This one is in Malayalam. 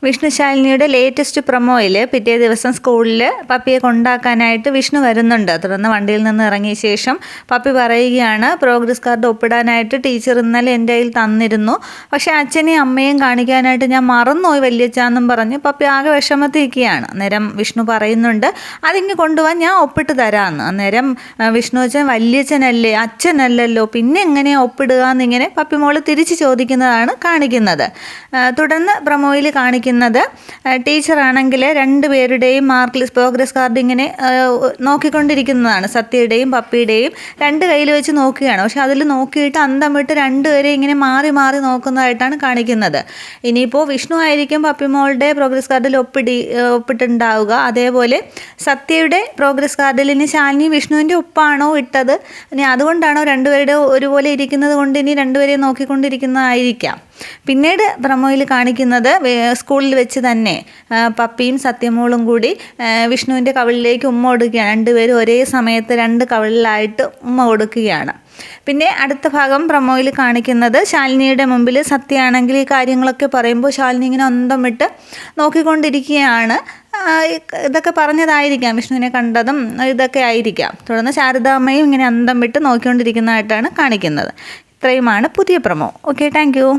വിഷ്ണുശാലിനിയുടെ ലേറ്റസ്റ്റ് പ്രൊമോയിൽ പിറ്റേ ദിവസം സ്കൂളിൽ പപ്പിയെ കൊണ്ടാക്കാനായിട്ട് വിഷ്ണു വരുന്നുണ്ട്. തുടർന്ന് വണ്ടിയിൽ നിന്ന് ഇറങ്ങിയ ശേഷം പപ്പി പറയുകയാണ്, പ്രോഗ്രസ് കാർഡ് ഒപ്പിടാനായിട്ട് ടീച്ചർ ഇന്നലെ എൻ്റെ കയ്യിൽ തന്നിരുന്നു, പക്ഷേ അച്ഛനെയും അമ്മയും കാണിക്കാനായിട്ട് ഞാൻ മറന്നുപോയി വല്യച്ഛാന്നും പറഞ്ഞ് പപ്പി ആകെ വിഷമത്തിരിക്കുകയാണ്. അന്നേരം വിഷ്ണു പറയുന്നുണ്ട്, അതിങ്ങ് കൊണ്ടുപോകാൻ ഞാൻ ഒപ്പിട്ട് തരാമെന്ന്. അന്നേരം വിഷ്ണു അച്ഛൻ വല്യച്ഛനല്ലേ, അച്ഛനല്ലല്ലോ, പിന്നെ എങ്ങനെയാണ് ഒപ്പിടുക എന്നിങ്ങനെ പപ്പി മോള് തിരിച്ച് ചോദിക്കുന്നതാണ് കാണിക്കുന്നത്. തുടർന്ന് പ്രൊമോയിൽ കാണിക്കുന്നത് ടീച്ചറാണെങ്കിൽ രണ്ടുപേരുടെയും മാർക്ക് ലിസ്റ്റ് പ്രോഗ്രസ് കാർഡ് ഇങ്ങനെ നോക്കിക്കൊണ്ടിരിക്കുന്നതാണ്. സത്യയുടെയും പപ്പിയുടെയും രണ്ട് കയ്യിൽ വെച്ച് നോക്കുകയാണ്. പക്ഷെ അതിൽ നോക്കിയിട്ട് അന്തം വിട്ട് രണ്ടുപേരെ ഇങ്ങനെ മാറി മാറി നോക്കുന്നതായിട്ടാണ് കാണിക്കുന്നത്. ഇനിയിപ്പോൾ വിഷ്ണു ആയിരിക്കും പപ്പിമോളുടെ പ്രോഗ്രസ് കാർഡിൽ ഒപ്പിട്ടുണ്ടാവുക. അതേപോലെ സത്യയുടെ പ്രോഗ്രസ് കാർഡിൽ ഇനി ശാലിനി വിഷ്ണുവിൻ്റെ ഒപ്പാണോ ഇട്ടത്, ഇനി അതുകൊണ്ടാണോ രണ്ടുപേരുടെ ഒരുപോലെ ഇരിക്കുന്നത് കൊണ്ട് ഇനി രണ്ടുപേരെയും നോക്കിക്കൊണ്ടിരിക്കുന്നതായിരിക്കാം. പിന്നീട് പ്രൊമോയിൽ കാണിക്കുന്നത് സ്കൂളിൽ വെച്ച് തന്നെ പപ്പിയും സത്യമോളും കൂടി വിഷ്ണുവിൻ്റെ കവിളിലേക്ക് ഉമ്മ കൊടുക്കുകയാണ്. രണ്ടുപേരും ഒരേ സമയത്ത് രണ്ട് കവിളിലായിട്ട് ഉമ്മ കൊടുക്കുകയാണ്. പിന്നെ അടുത്ത ഭാഗം പ്രൊമോയിൽ കാണിക്കുന്നത് ശാലിനിയുടെ മുമ്പിൽ സത്യമാണെങ്കിൽ ഈ കാര്യങ്ങളൊക്കെ പറയുമ്പോൾ ശാലിനി ഇങ്ങനെ അന്തം വിട്ട് നോക്കിക്കൊണ്ടിരിക്കുകയാണ്. ഇതൊക്കെ പറഞ്ഞതായിരിക്കാം, വിഷ്ണുവിനെ കണ്ടതും ഇതൊക്കെ ആയിരിക്കാം. തുടർന്ന് ശാരദാമ്മയും ഇങ്ങനെ അന്തം വിട്ട് നോക്കിക്കൊണ്ടിരിക്കുന്നതായിട്ടാണ് കാണിക്കുന്നത്. ഇത്രയുമാണ് പുതിയ പ്രൊമോ. Okay, thank you.